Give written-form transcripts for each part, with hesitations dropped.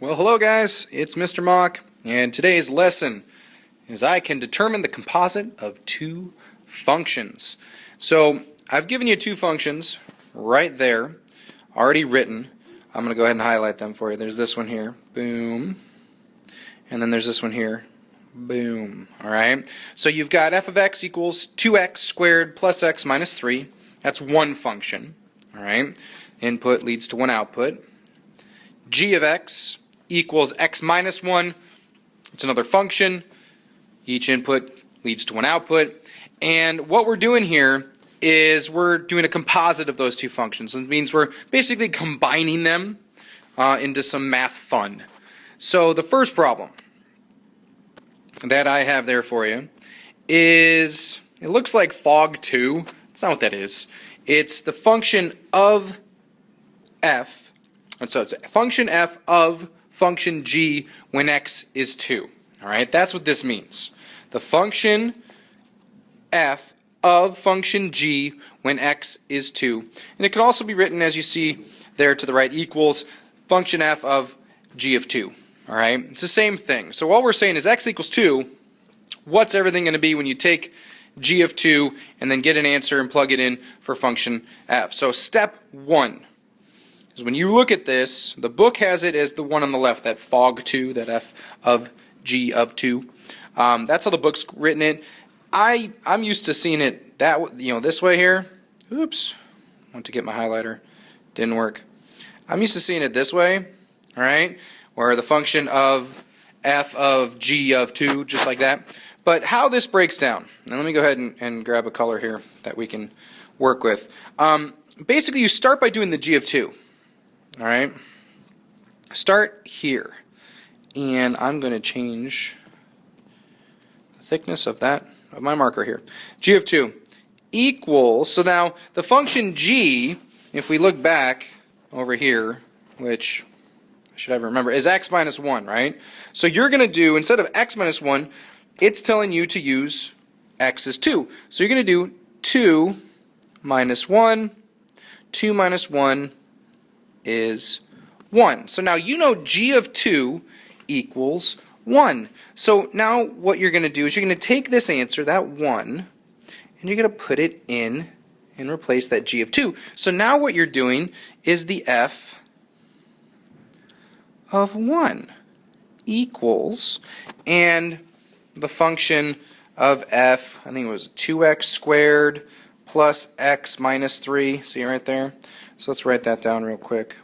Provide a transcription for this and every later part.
Well, hello guys, it's Mr. Mock, and today's lesson is I can determine the composite of two functions. So I've given you two functions right there, already written. I'm going to go ahead and highlight them for you. There's this one here, boom, and then there's this one here, boom. Alright, so you've got f of x equals 2x squared plus x minus 3. That's one function. Alright, input leads to one output. G of x equals x minus 1. It's another function. Each input leads to one output. And what we're doing here is we're doing a composite of those two functions. It means we're basically combining them into some math fun. So the first problem that I have there for you is, it looks like fog 2. That's not what that is. It's the function of f. And so it's function f of function g when x is 2. Alright, that's what this means. The function f of function g when x is 2. And it can also be written, as you see there to the right, equals function f of g of 2. Alright, it's the same thing. So what we're saying is x equals 2. What's everything going to be when you take g of 2 and then get an answer and plug it in for function f? So step 1. Because when you look at this, the book has it as the one on the left, that fog 2, that f of g of 2. That's how the book's written it. I'm used to seeing it this way here. Oops, went to get my highlighter, didn't work. I'm used to seeing it this way, all right, where the function of f of g of 2, just like that. But how this breaks down, and let me go ahead and grab a color here that we can work with. Basically, you start by doing the g of 2. Alright, start here, and I'm going to change the thickness of my marker here. G of 2 equals, so now the function g, if we look back over here, which I should ever remember, is x minus 1, right? So you're going to do, instead of x minus 1, it's telling you to use x is 2. So you're going to do 2 minus 1, 2 minus 1, is 1. So now you know g of 2 equals 1. So now what you're going to do is you're going to take this answer, that 1, and you're going to put it in and replace that g of 2. So now what you're doing is the f of 1 equals, and the function of f, I think it was 2x squared plus x minus 3. See right there? So let's write that down real quick.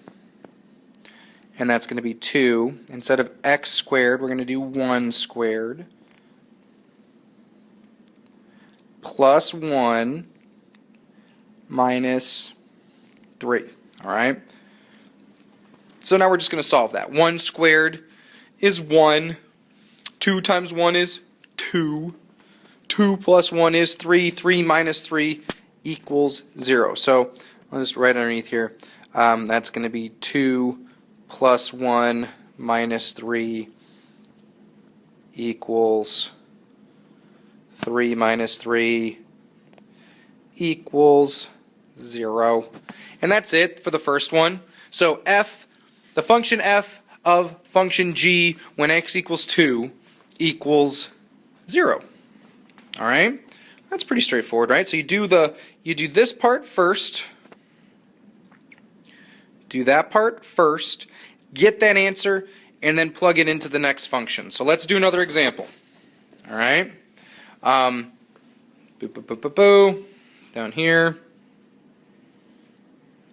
And that's going to be 2. Instead of x squared, we're going to do 1 squared plus 1 minus 3. Alright? So now we're just going to solve that. 1 squared is 1. 2 times 1 is 2. 2 plus 1 is 3. 3 minus 3 equals 0. So I'll just write underneath here. That's going to be 2 plus 1 minus 3 equals 3 minus 3 equals 0. And that's it for the first one. So the function f of function g when x equals 2 equals 0. Alright? That's pretty straightforward, right? So you do this part first. Do that part first, get that answer, and then plug it into the next function. So let's do another example. Alright? Boo, boo, boo, boo, boo. Down here.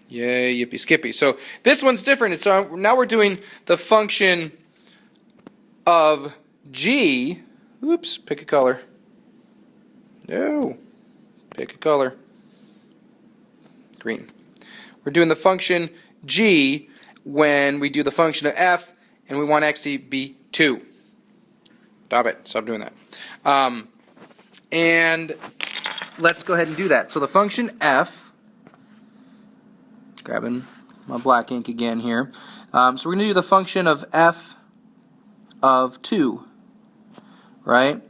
Yay, yippee skippy. So this one's different. So now we're doing the function of g. Oops, pick a color. No. Pick a color. Green. We're doing the function g when we do the function of f and we want x to be 2. Stop it. Stop doing that. And let's go ahead and do that. So the function f, grabbing my black ink again here. So we're going to do the function of f of 2, right?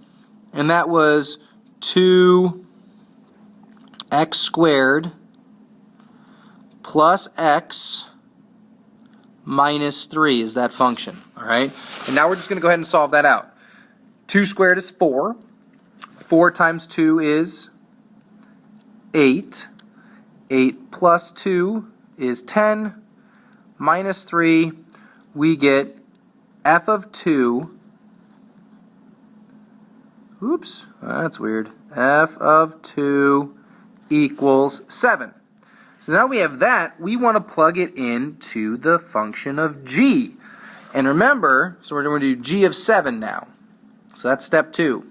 And that was 2x squared plus x minus 3 is that function. All right? And now we're just going to go ahead and solve that out. 2 squared is 4. 4 times 2 is 8. 8 plus 2 is 10. Minus 3, we get f of 2. Oops, that's weird. F of 2 equals 7. So now we have that, we want to plug it into the function of g. And remember, so we're going to do g of 7 now. So that's step 2.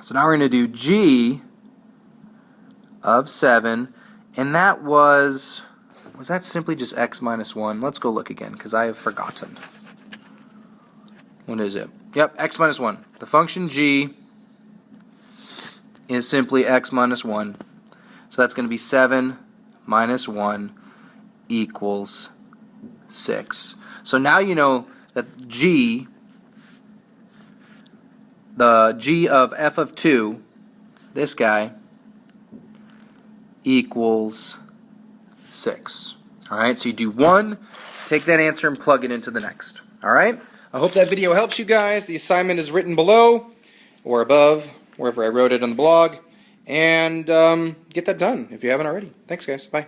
So now we're going to do g of 7, and that was that simply just x minus 1? Let's go look again, because I have forgotten. What is it? Yep, x minus 1. The function g is simply x minus 1. So that's going to be 7 minus 1 equals 6. So now you know that g, the g of f of 2, this guy, equals 6. Alright, so you do 1, take that answer and plug it into the next. Alright, I hope that video helps you guys. The assignment is written below or above, wherever I wrote it on the blog. And get that done if you haven't already. Thanks, guys. Bye.